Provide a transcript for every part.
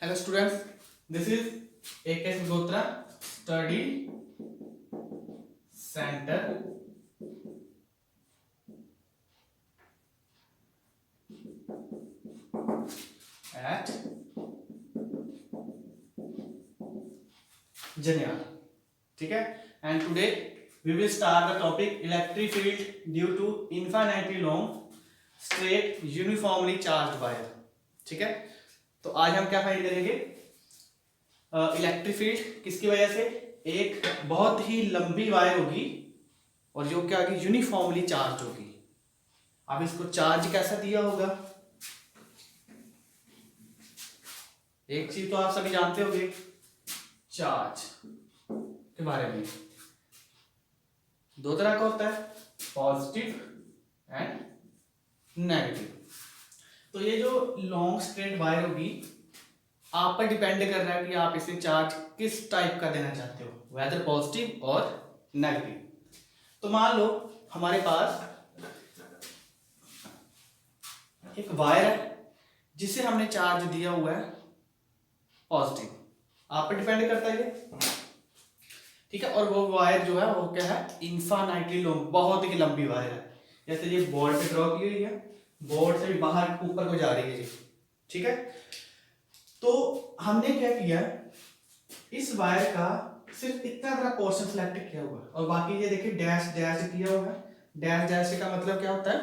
Hello students, this is AK Sigotra Study Center at Janial. ठीक है, and today we will start the topic electric field due to infinitely long straight uniformly charged wire. ठीक है, तो आज हम क्या find करेंगे? Electric field किसकी वजह से? एक बहुत ही लंबी वायर होगी और जो क्या होगी, यूनिफॉर्मली चार्ज होगी। अब इसको चार्ज कैसा दिया होगा? एक चीज तो आप सभी जानते होंगे चार्ज के बारे में। दो तरह का होता है, पॉजिटिव एंड नेगेटिव। तो ये जो लॉन्ग स्ट्रेट वायर होगी, आप पर डिपेंड कर रहा है कि आप इसे चार्ज किस टाइप का देना चाहते हो, वेदर पॉजिटिव और नेगेटिव। तो मान लो हमारे पास एक वायर है जिसे हमने चार्ज दिया हुआ है पॉजिटिव, आप पर डिपेंड करता है ये, ठीक है। और वो वायर जो है वो क्या है, इनफाइनाइटली लॉन्ग, बहुत ही लंबी वायर है। जैसे ये बोर्ड पे ड्रॉ की हुई है, बोर्ड से भी बाहर ऊपर को जा रही है जी, ठीक है। तो हमने क्या किया, इस वायर का सिर्फ इतना बड़ा पोर्शन सिलेक्ट किया हुआ और बाकी ये देखिए डैश डैश किया हुआ है। डैश डैश का मतलब क्या होता है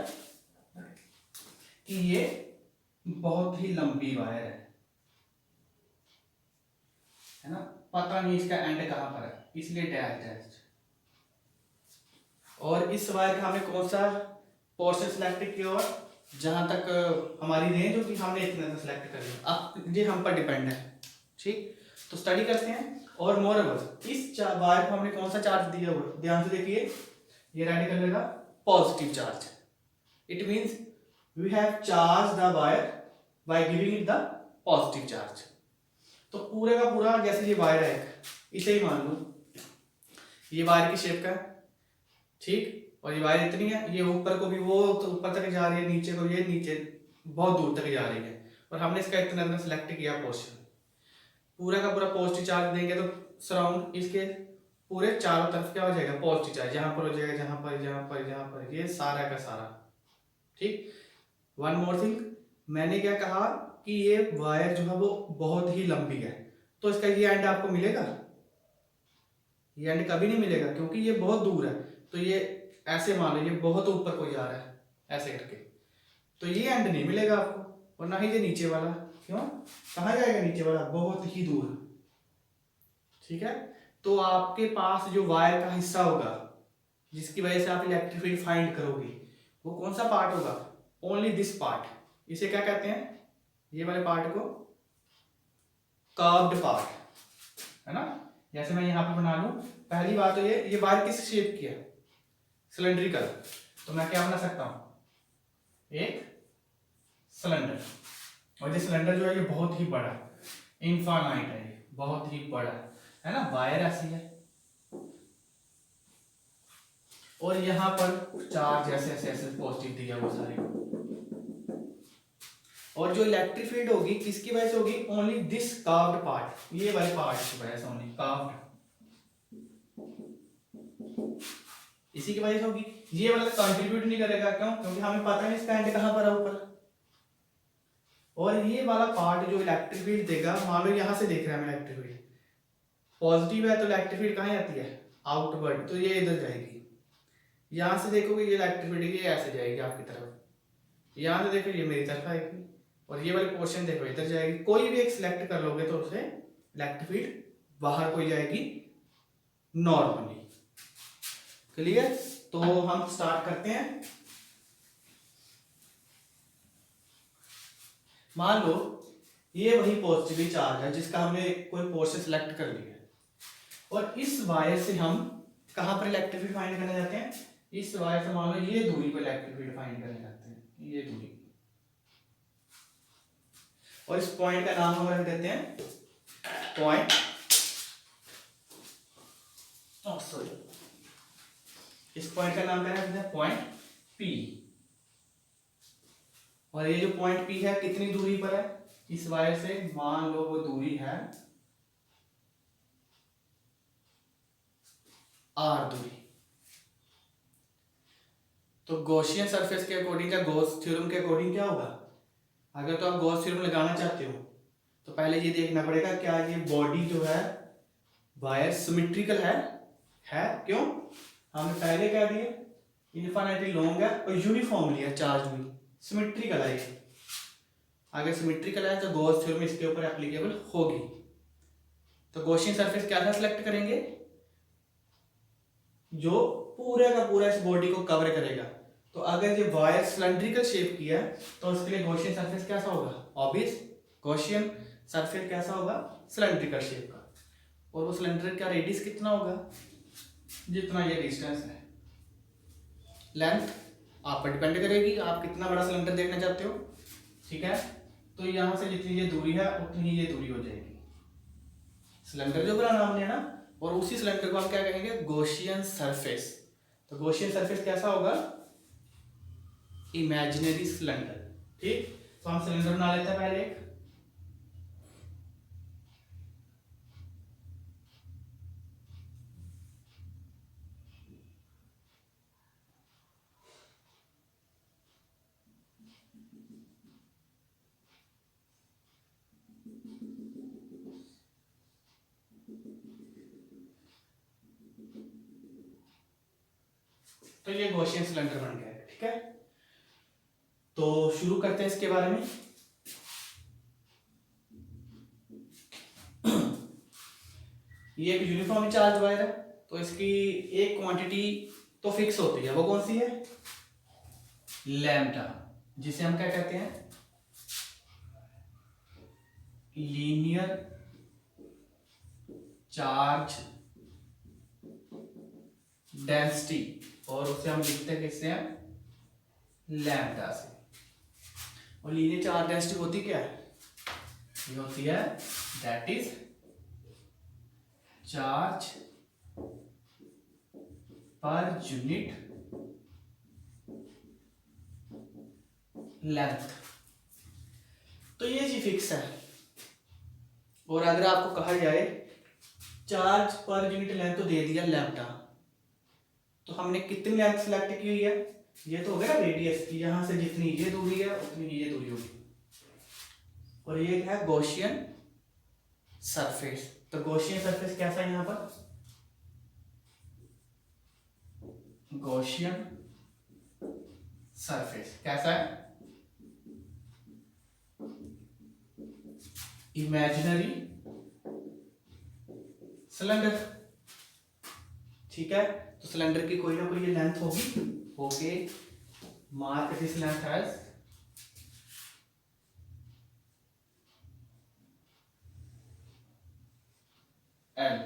कि ये बहुत ही लंबी वायर है ना, पता नहीं इसका एंड कहां पर है, इसलिए डैश डैश। और इस वायर का हमने कौन सा पोर्शन सिलेक्ट किया हुआ, जहां तक हमारी रेंज होगी हमने इतना सिलेक्ट कर लिया। अब ये हम पर डिपेंड है, ठीक। तो स्टडी करते हैं। और मोरओवर इस वायर को हमने कौन सा चार्ज दिया हुआ, ध्यान से देखिए, ये रेड कलर का positive charge. It means we have charge the wire by giving it the positive charge. तो पूरे का पूरा जैसे ये वायर है, इसे ही मान लो ये वायर की शेप का है, ठीक। और ये वायर इतनी है, ये ऊपर को भी वो तो ऊपर तक जा रही है, नीचे को ये नीचे बहुत दूर तक जा रही है। और हमने इसका इतना सिलेक्ट किया पोर्शन, पूरा का पूरा पॉजिटिव चार्ज देंगे तो सराउंड इसके पूरे चारों तरफ क्या हो जाएगा, पॉजिटिव चार्ज। यहाँ पर हो जाएगा, जहां पर जहां पर जहां पर, ये सारा का सारा, ठीक। वन मोर थिंग, मैंने क्या कहा कि ये वायर जो है वो बहुत ही लंबी है, तो इसका ये एंड आपको मिलेगा? ये एंड कभी नहीं मिलेगा, क्योंकि ये बहुत दूर है। तो ये ऐसे मान लो, ये बहुत ऊपर को जा रहा है ऐसे करके, तो ये एंड नहीं मिलेगा आपको। और ना ही ये नीचे वाला, क्यों, कहाँ जाएगा नीचे वाला, बहुत ही दूर, ठीक है। तो आपके पास जो वायर का हिस्सा होगा जिसकी वजह से आप इलेक्ट्रिक फील्ड फाइंड करोगे, वो कौन सा पार्ट होगा? Only this part. इसे क्या कहते हैं, ये वाले पार्ट को कर्व्ड पार्ट, है ना। जैसे मैं यहाँ पे बना लूं, पहली बात तो ये वायर किस शेप की है, सिलेंड्रिकल। तो मैं क्या बना सकता हूं, एक सिलेंडर। और ये सिलेंडर जो है ये बहुत ही बड़ा, इनफाइनाइट है, ये बहुत ही बड़ा है ना। वायर ऐसी है और यहाँ पर चार्ज ऐसे ऐसे ऐसे पॉजिटिव दिया हुआ सारे। और जो इलेक्ट्रिक फील्ड होगी किसकी वजह से होगी, ओनली दिस कर्व्ड पार्ट, ये वाले पार्ट की वजह से, ओनली कर्व्ड, इसी की वजह से होगी। ये वाला कंट्रीब्यूट नहीं करेगा, क्यों, क्योंकि हमें पता नहीं इसका एंड कहां पर है, ऊपर। और ये वाला पार्ट जो इलेक्ट्रिक फील्ड देगा, मान लो यहां से देख रहे हैं हम, इलेक्ट्रिक फील्ड पॉजिटिव है तो इलेक्ट्रिक फील्ड कहां जाती है, आउटवर्ड, तो ये इधर जाएगी। यहां से देखोगे ये इलेक्ट्रिक फील्ड ये ऐसे जाएगी आपकी तरफ, यहां से देखो ये मेरी तरफ आएगी, और ये वाले पोर्शन देखो इधर जाएगी। कोई भी एक सिलेक्ट कर लोगे तो उसे इलेक्ट्रिक फील्ड बाहर को जाएगी नॉर्मली। क्लियर? तो हम स्टार्ट करते हैं। मान लो ये वही पॉजिटिव चार्ज है जिसका हमने कोई पोर्शन सिलेक्ट कर लिया है, और इस वायर से हम कहां पर इलेक्ट्रिक फील्ड फाइंड करना चाहते हैं, इस वायर से मान लो ये दूरी पर इलेक्ट्रिक फील्ड फाइंड करना चाहते हैं, ये दूरी। और इस पॉइंट का नाम हम रख देते हैं पॉइंट, सॉरी, इस पॉइंट का नाम क्या रख देते हैं, पॉइंट पी। और ये जो पॉइंट पी है कितनी दूरी पर है, इस वायर से मान लो वो दूरी है r दूरी, तो गॉसियन सरफेस के अकॉर्डिंग या गॉस थ्योरम के अकॉर्डिंग क्या होगा, अगर तो आप गॉस थ्योरम लगाना चाहते हो तो पहले ये देखना पड़ेगा क्या ये बॉडी जो है वायर सिमेट्रिकल है क्यों, हमने पहले कह दिए इनफाइनाइटली लॉन्ग है और यूनिफॉर्मली है चार्ज हुई, सिमेट्रिकल है ये, अगर सिमेट्रिकल है तो गॉस थ्योरम इसके ऊपर एप्लीकेबल होगी। तो गॉसियन सरफेस क्या था सिलेक्ट करेंगे, जो पूरा का पूरा इस बॉडी को कवर करेगा। तो अगर ये वायर सिलेंड्रिकल शेप की है तो उसके लिए गॉसियन सरफेस कैसा होगा, ऑब्वियस गॉसियन सरफेस कैसा होगा, सिलेंड्रिकल शेप का, और वो सिलेंडर का रेडियस कितना होगा, जितना ये डिस्टेंस है। लेंथ आप पर डिपेंड करेगी आप कितना बड़ा सिलेंडर देखना चाहते हो, ठीक है। तो यहाँ से जितनी ये दूरी है उतनी ही ये दूरी हो जाएगी, सिलेंडर जो बनाना हमने ना, और उसी सिलेंडर को हम क्या कहेंगे, गॉसियन सरफेस। तो गॉसियन सरफेस कैसा होगा, इमेजिनरी सिलेंडर, ठीक। तो हम सिलेंडर बना लेते हैं पहले एक, तो ये गॉसियन सिलेंडर बन गया है, ठीक है। तो शुरू करते हैं इसके बारे में। ये एक यूनिफॉर्म चार्ज वायर है, तो इसकी एक क्वांटिटी तो फिक्स होती है, वो कौन सी है, लैम्डा, जिसे हम क्या कहते हैं, लीनियर चार्ज डेंसिटी, और उसे हम लिखते हैं किससे, लैम्डा से। और लीनियर चार्ज डेंसिटी होती क्या है, ये होती है that is charge per unit length. तो ये जी फिक्स है, और अगर आपको कहा जाए चार्ज पर यूनिट लेंथ तो दे दिया लैम्डा, तो हमने कितनी लेंथ सेलेक्ट की हुई है, ये तो हो गया रेडियस की, यहां से जितनी ये दूरी है उतनी ये दूरी होगी, और ये है गॉसियन सरफेस। तो गॉसियन सरफेस कैसा है, यहां पर गॉसियन सरफेस कैसा है, इमेजिनरी सिलेंडर, ठीक है। तो सिलेंडर की कोई ना कोई ये लेंथ होगी, okay, mark this length as L.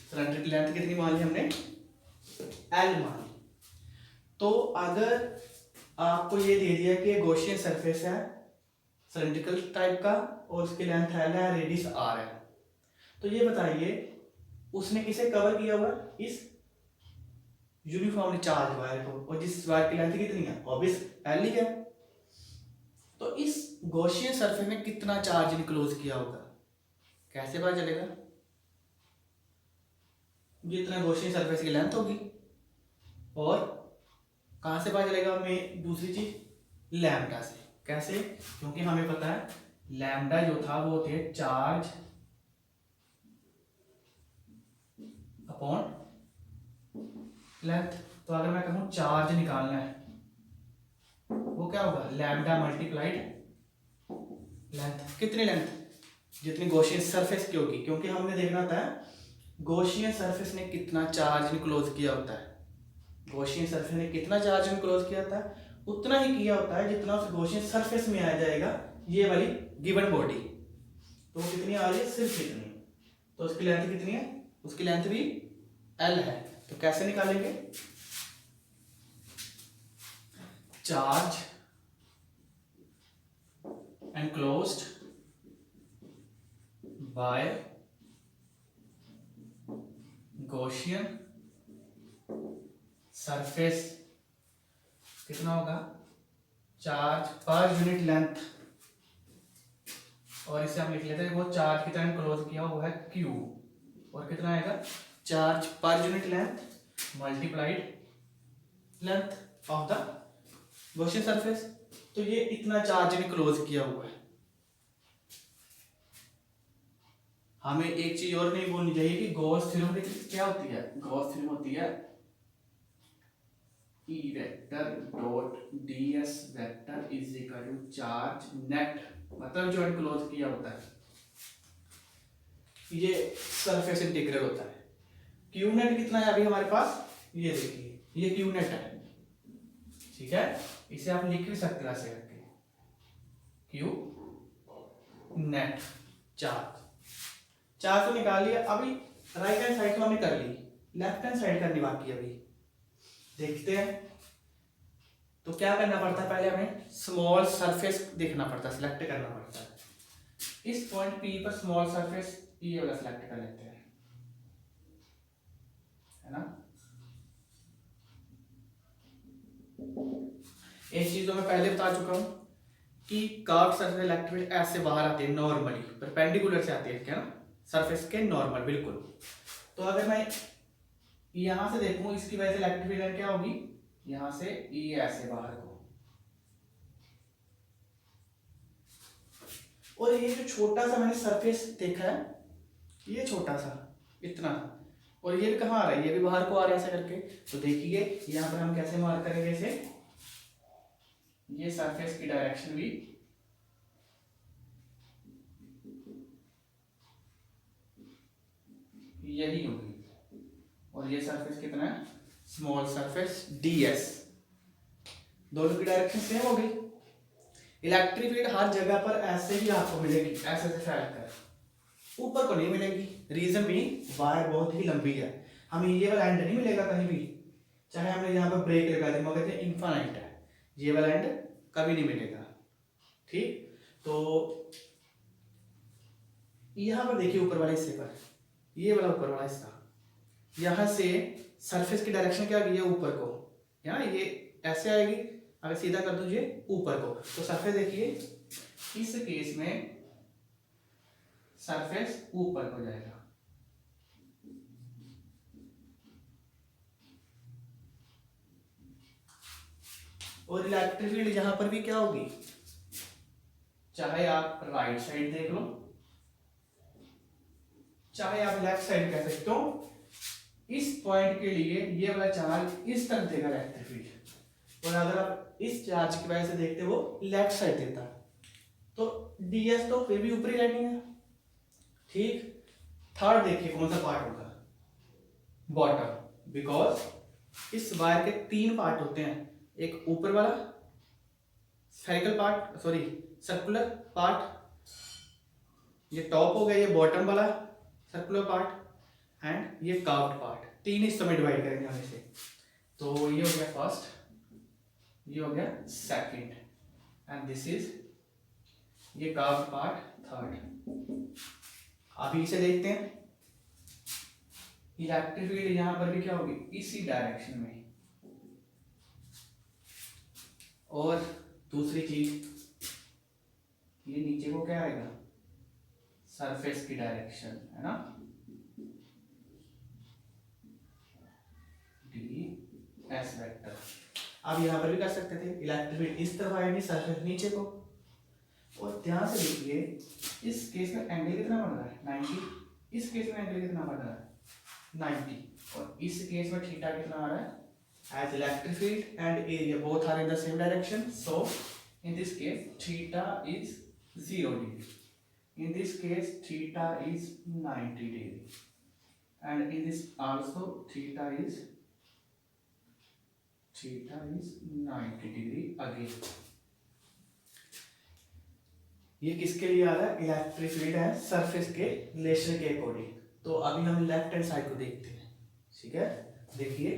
Cylinder की लेंथ कितनी मान ली हमने, एल मान ली। तो अगर आपको ये दे दिया कि गॉसियन सरफेस है सिलेंड्रिकल टाइप का और उसकी लेंथ एल है, रेडियस आर है, तो ये बताइए उसने किसे कवर किया हुआ, इस यूनिफॉर्मली चार्ज वायर को, और जिस वायर की लेंथ कितनी है, ऑब्वियस एल ही है। तो इस गॉसियन सरफेस में कितना चार्ज इनक्लोज किया होगा, कैसे पता चलेगा, जितना गॉसियन सरफेस की लेंथ होगी, और कहां से पता चलेगा हमें, दूसरी चीज लैम्डा से। कैसे, क्योंकि हमें पता है लैम्डा जो था वो थे चार्ज अपॉन लेंथ। तो अगर मैं कहूं चार्ज निकालना है वो क्या होगा, लैम्डा मल्टीप्लाइड लेंथ, कितनी लेंथ, जितनी गॉसियन सरफेस की होगी, क्योंकि हमने देखना था गॉसियन सरफेस ने कितना चार्ज इनक्लोज किया होता है, गॉसियन सरफेस ने कितना चार्ज इनक्लोज किया होता है, उतना ही किया होता है जितना उस गॉसियन सरफेस में आ जाएगा ये वाली गिवन बॉडी। तो वो कितनी आ रही है, सिर्फ इतनी, तो उसकी लेंथ कितनी है, उसकी लेंथ भी एल है। तो कैसे निकालेंगे, charge enclosed bye Gaussian surface कितना होगा, चार्ज पर यूनिट लेंथ, और इसे हम लिख लेते हैं वो चार्ज की तरह क्लोज किया हुआ है Q, और कितना आएगा, charge per unit length multiplied length of the Gaussian surface. तो ये इतना चार्ज ने क्लोज किया हुआ है। हमें एक चीज और नहीं बोलनी चाहिए कि गॉस थ्योरम क्या होती है, गॉस थ्योरम होती है E vector dot ds vector is equal to charge net, मतलब जो क्लोज किया होता है, ये सरफेस इंटीग्रल होता है। क्यू नेट कितना है अभी हमारे पास, ये देखिए ये क्यू नेट है, ठीक है, इसे आप लिख भी सकते हो ऐसे करके, क्यू नेट चार्ज। चार्ज तो निकाल लिया, अभी राइट हैंड साइड तो हमने कर ली, लेफ्ट हैंड साइड करनी बाकी है। अभी देखते हैं तो क्या करना पड़ता है, पहले हमें स्मॉल सरफेस देखना पड़ता है, सिलेक्ट करना पड़ता है। इस पॉइंट पी पर स्मॉल सरफेस ये वाला सिलेक्ट कर लेते हैं, है ना। एक चीज तो मैं पहले बता चुका हूं कि कर्व्ड सरफेस इलेक्ट्रिक फील्ड ऐसे बाहर आते हैं नॉर्मली, परपेंडिकुलर से आते हैं, क्या ना, सरफेस के नॉर्मल बिल्कुल। तो अगर मैं यहां से देखूं, इसकी वजह से इलेक्ट्रिक फील्ड क्या होगी, यहां से ये ऐसे बाहर को, और ये जो छोटा सा मैंने सरफेस देखा है, ये छोटा सा इतना, और ये कहाँ आ रहा है, ये भी बाहर को आ रहा है ऐसे करके। तो देखिए यहाँ पर हम कैसे मार्क करेंगे इसे, ये सरफेस की डायरेक्शन भी यही होगी, और ये सरफेस कितना है, स्मॉल सरफेस ds, दोनों की डायरेक्शन सेम हो गई। इलेक्ट्रिक फील्ड हर जगह पर ऐसे ही आपको मिलेगी, ऐसे से फैलकर, ऊपर को नहीं मिलेगी। रीजन भी वायर बहुत ही लंबी है, हमें ये वाला एंड नहीं मिलेगा कहीं भी, चाहे हमने यहाँ पर ब्रेक लगा दिया मगर ये इनफाइनाइट है, ये वाला एंड कभी नहीं मिलेगा, ठीक। तो यहाँ पर देखिए ऊपर वाले हिस्से पर, ये वाला ऊपर वाला हिस्सा, यहाँ से सरफेस की डायरेक्शन क्या गई है, ऊपर को, यहाँ ये ऐसे आएगी, अगर सीधा कर दो ये ऊपर को, तो सरफेस देखिए इस केस में सरफेस ऊपर को जाएगा, और इलेक्ट्रिक फील्ड यहां पर भी क्या होगी, चाहे आप राइट साइड देख लो, चाहे आप लेफ्ट साइड कह सकते हो, इस पॉइंट के लिए ये वाला चार्ज इस तरफ देगा इलेक्ट्रिक फील्ड, और अगर आप इस चार्ज की वजह से देखते वो लेफ्ट साइड देता, तो ds तो फिर भी ऊपरी रहनी है, ठीक। थर्ड देखिए कौन सा पार्ट होगा, बॉटम, बिकॉज इस वायर के तीन पार्ट होते हैं, एक ऊपर वाला spherical part, sorry circular part, ये टॉप हो गया, ये बॉटम वाला सर्कुलर पार्ट, एंड ये कर्व्ड पार्ट, तीन हिस्सों में डिवाइड करेंगे हम इसे। तो ये हो गया फर्स्ट, ये हो गया सेकंड, एंड दिस इज ये कर्व्ड पार्ट थर्ड। अभी इसे देखते हैं, इलेक्ट्रिक फील्ड यहां पर भी क्या होगी, इसी डायरेक्शन में, और दूसरी चीज ये नीचे को क्या आएगा, सरफेस की डायरेक्शन, है ना, ds वेक्टर। अब यहां पर भी कर सकते थे, इलेक्ट्रिक फील्ड इस तरफ आएगी, सरफेस नीचे को, और ध्यान से देखिए इस केस में एंगल कितना बन रहा है, 90, इस केस में एंगल कितना बन रहा है, 90, और इस केस में थीटा कितना आ रहा है, as electric field and area both are in the same direction, so in this case theta is 0 degree, in this case theta is 90 degree, and in this also theta is 90 degree again। ये किसके लिए आ रहा है, electric field है surface के relation के according. तो अभी हम लेफ्ट हैंड साइड को देखते हैं, ठीक है, देखिए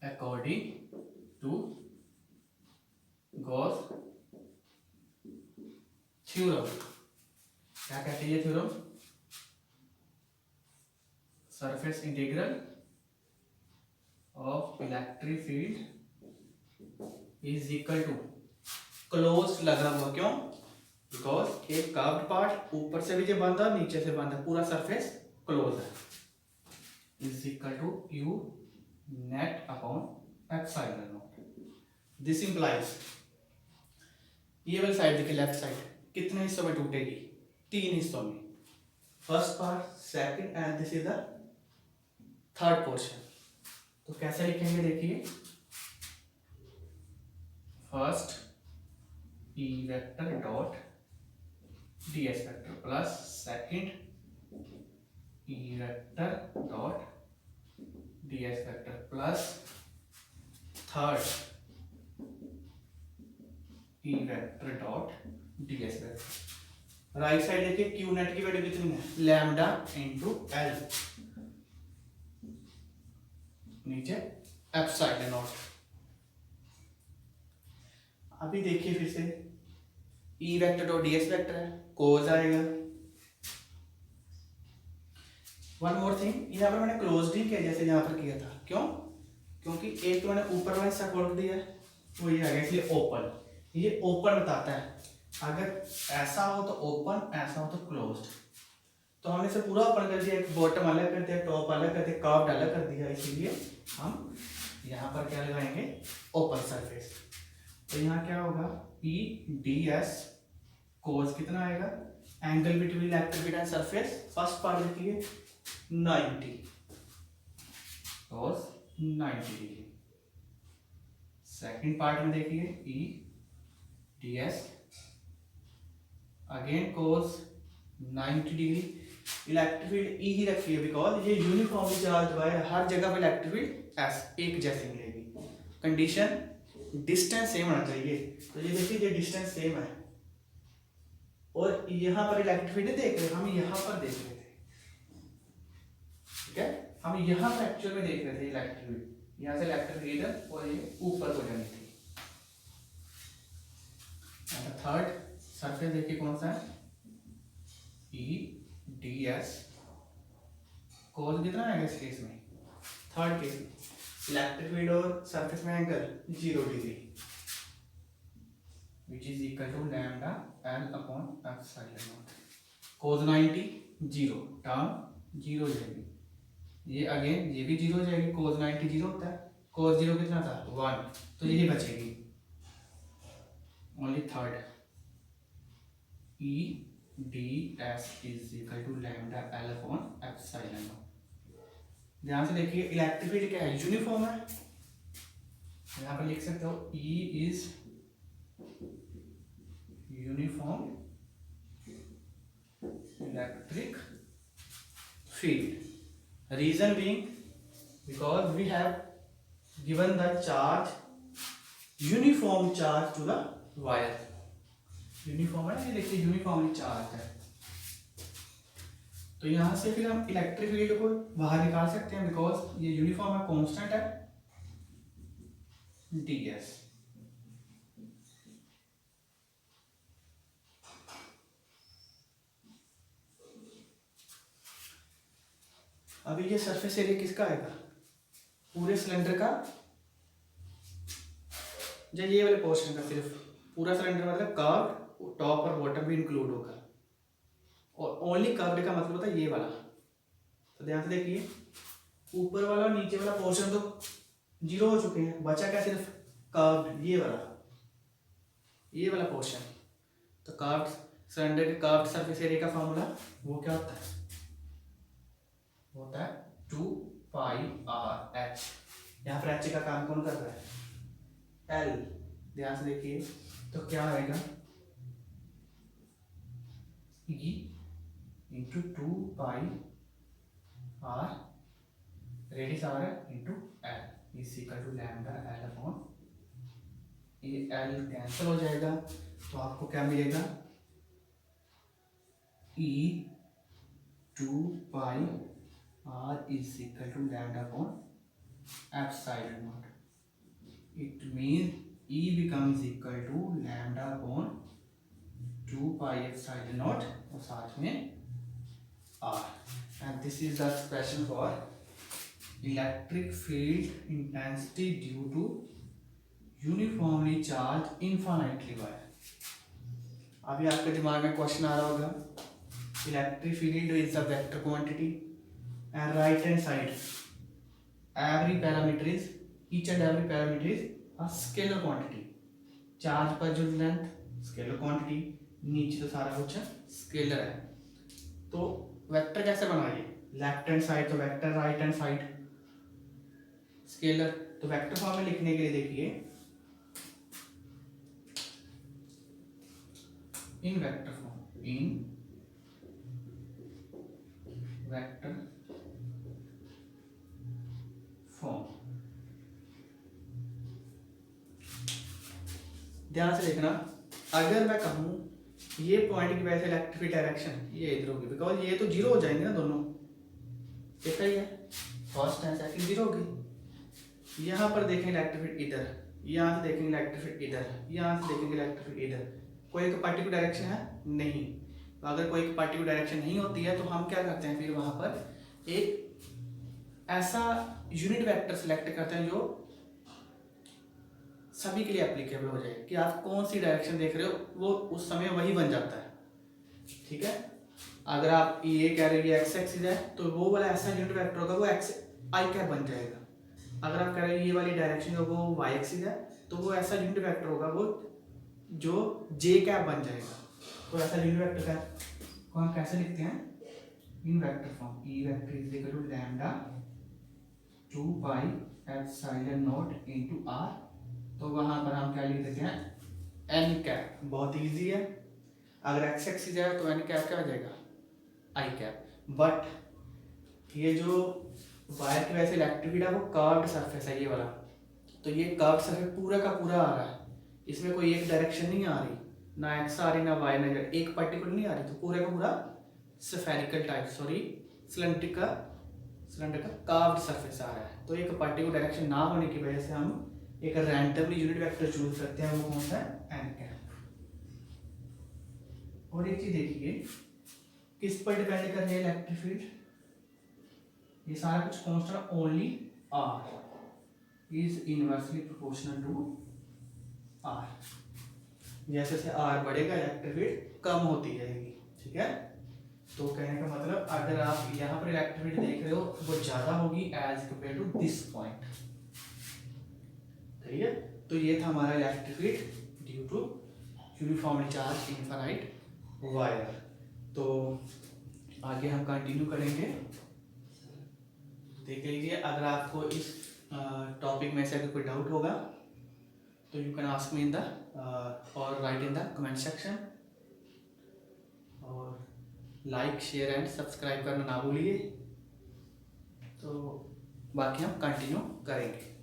अकॉर्डिंग टू गॉस थ्योरम, क्या कहते हैं ये theorem, surface integral electric field is equal to close लगा हुआ, क्यों? बिकॉज एक कर्व्ड पार्ट ऊपर से भी जो बंद है नीचे से बंद है, पूरा सरफेस क्लोज है, is equal to q net upon epsilon naught. This implies ये वाली साइड देखिए, लेफ्ट साइड कितने हिस्सों में टूटेगी? 3 हिस्सों में, first part, second and this is the third portion. तो कैसे लिखेंगे देखिए, first E vector dot D S vector plus second E vector dot D S vector plus third E vector dot D S vector. Right side देखिए, Q net की value कितनी है? Lambda into L, नीचे epsilon not. अभी देखिए फिर से, E vector dot D S vector है, कोज आएगा। वन मोर थिंग, यहाँ पर मैंने क्लोज नहीं किया जैसे यहाँ पर किया था, क्यों? क्योंकि एक तो मैंने ऊपर वाला हिस्सा खोल दिया है, वो ये आ गया, इसलिए ओपन, ये ओपन बताता है। अगर ऐसा हो तो ओपन, ऐसा हो तो क्लोज्ड। तो हमने इसे पूरा ओपन कर दिया, एक बॉटम अलग कर दिया, टॉप अलग कर दिया, कर्व्ड अलग कर दिया, इसीलिए हम यहाँ पर क्या लगाएंगे? Open surface. तो यहाँ क्या होगा? ई डी एस कोस कितना आएगा? Angle between electric field and surface, first part देखिए 90 कोस 90 डिग्री, सेकंड पार्ट में देखिए ई डी एस अगेन कोस 90 डिग्री। इलेक्ट्रिक फील्ड ई ही रखी है बिकॉज ये यूनिफॉर्मली चार्ज हुआ है, हर जगह पे इलेक्ट्रिक फील्ड एस एक जैसी मिलेगी। कंडीशन डिस्टेंस सेम होना चाहिए। तो ये देखिए, ये डिस्टेंस सेम है, और यहाँ पर इलेक्ट्रिक फील्ड देख रहे, हम यहाँ पर देख रहे थे, ठीक है? हम यहाँ पर एक्चुअल में देख रहे थे इलेक्ट्रिक फील्ड, यहाँ से इलेक्ट्रिक फील्ड और ये ऊपर हो जानी थी। थर्ड सरफेस देखिए कौन सा है? ई डी एस कोस कितना आएगा इस केस में? थर्ड केस में इलेक्ट्रिक फील्ड और सरफेस में angle 0 degree, which is equal to lambda L upon epsilon naught. Cos 90 0, term 0 हो जाएगी, ये अगेन ये भी 0 हो जाएगी, कोस 90 0 होता है, कोस 0 कितना था? 1, तो यही बचेगी only third. E D S is equal to lambda L upon epsilon naught. ध्यान से देखिए, इलेक्ट्रिक फील्ड क्या है? यूनिफॉर्म है। यहाँ पर लिख सकते हो E is uniform electric field. Reason being because we have given the charge, uniform charge to the wire. Uniform है, ये देखिए यूनिफॉर्मली चार्ज है। तो यहां से फिर हम इलेक्ट्रिक फील्ड को बाहर निकाल सकते हैं बिकॉज ये यूनिफॉर्म है, कांस्टेंट है ds। अभी ये सरफेस एरिया किसका आएगा? पूरे सिलेंडर का, जो ये वाले पोर्शन का, सिर्फ पूरा सिलेंडर मतलब कर्व, टॉप और बॉटम भी इंक्लूड होगा, और ओनली कर्व्ड का मतलब होता है ये वाला। तो ध्यान से देखिए, ऊपर वाला और नीचे वाला पोर्शन तो 0 हो चुके हैं, बचा क्या? सिर्फ कर्व्ड, ये वाला पोर्शन। तो कर्व्ड सिलेंडर के कर्व्ड सरफेस एरिया का फॉर्मूला वो क्या होता है? होता है 2 पाई आर एच। यहाँ पर एच का काम कौन कर रहा है? एल। ध्यान से देखिए, तो क्या आएगा? E into 2 pi R, radius R है, into L is equal to lambda L upon ये एल कैंसिल हो जाएगा, तो आपको क्या मिलेगा? E 2 pi R is equal to lambda upon epsilon naught. It mean E becomes equal to lambda upon 2 pi epsilon naught और साथ में R, and this is the expression for electric field intensity due to uniformly charge infinitely wire. अभी आपके दिमाग में question आ रहा होगा, electric field is the vector quantity and right hand side every parameter is each and every parameter is a scalar quantity। Charge पर जो length scalar quantity, नीचे तो सारा कुछ स्केलर है। तो वेक्टर कैसे बनाइए, लेफ्ट हैंड साइड तो vector, right hand side scalar. तो वेक्टर फॉर्म में लिखने के लिए देखिए, इन वेक्टर फॉर्म, इन वेक्टर फॉर्म। ध्यान से देखना, अगर मैं कहूं ये पॉइंट की वजह से इलेक्ट्रिक डायरेक्शन ये इधर होगी, बिकॉज ये तो जीरो हो जाएंगे ना दोनों, कितना ही है फर्स्ट एंड सेकंड जीरो होगी। यहाँ पर देखें इलेक्ट्रिक इधर, यहाँ से देखेंगे इलेक्ट्रिक इधर, यहाँ से देखेंगे इलेक्ट्रिक इधर, कोई एक पार्टिकुलर डायरेक्शन है नहीं। तो अगर कोई एक पार्टिकुलर डायरेक्शन नहीं होती है तो हम क्या करते हैं, फिर वहां पर एक ऐसा यूनिट वेक्टर सिलेक्ट करते हैं जो सभी के लिए एप्लीकेबल हो जाए, कि आप कौन सी डायरेक्शन देख रहे हो वो उस समय वही बन जाता है। ठीक है, अगर आप ये कह रहे हैं एक्स एक्सिस है तो वो वाला ऐसा यूनिट वेक्टर होगा वो एक्स आई कैप बन जाएगा। अगर आप कह रहे हैं ये वाली डायरेक्शन है वो वाई एक्सिस है तो वो ऐसा यूनिट वेक्टर होगा वो जो जे कैप बन जाएगा। तो ऐसा यूनिट वेक्टर का को हम कैसे लिखते हैं, in vector form, E vector is equal to lambda 2 pi epsilon naught into R. तो वहां पर हम क्या लिख देते हैं, एन कैप। बहुत इजी है, अगर एक्स एक्सिस है तो एन कैप क्या हो जाएगा, आई कैप। बट ये जो वायर की वजह से इलेक्ट्रिक फील्ड है वो कर्व्ड सरफेस है ये वाला, तो ये कर्व्ड सरफेस पूरा का पूरा आ रहा है, इसमें कोई एक डायरेक्शन नहीं आ रही, ना एक्स आ रही ना वाई, ना एक पर्टिकुलर नहीं आ रही, तो पूरे का पूरा स्फेरिकल टाइप सिलेंडर का कर्व्ड सरफेस आ रहा है। तो एक पर्टिकुलर डायरेक्शन ना होने की वजह से हम एक रैंडमली यूनिट वेक्टर चूज करते हैं, वो कौन सा है, एन कैप। और एक चीज देखिए, किस पर डिपेंड कर रही है इलेक्ट्रिक फील्ड, ये सारा कुछ constant, only R is inversely proportional to R. जैसे जैसे आर बढ़ेगा इलेक्ट्रिक फील्ड कम होती जाएगी। ठीक है, तो कहने का मतलब अगर आप यहाँ पर इलेक्ट्रिक फील्ड देख रहे हो वो ज्यादा होगी as compare to this point. ठीक है, तो ये था हमारा electric field due to uniformly charge infinite wire. तो आगे हम कंटिन्यू करेंगे, देख लीजिए। अगर आपको इस टॉपिक में से अगर कोई डाउट होगा तो you can ask me in the और write in the comment section. और लाइक शेयर एंड सब्सक्राइब करना ना भूलिए। तो बाकी हम कंटिन्यू करेंगे।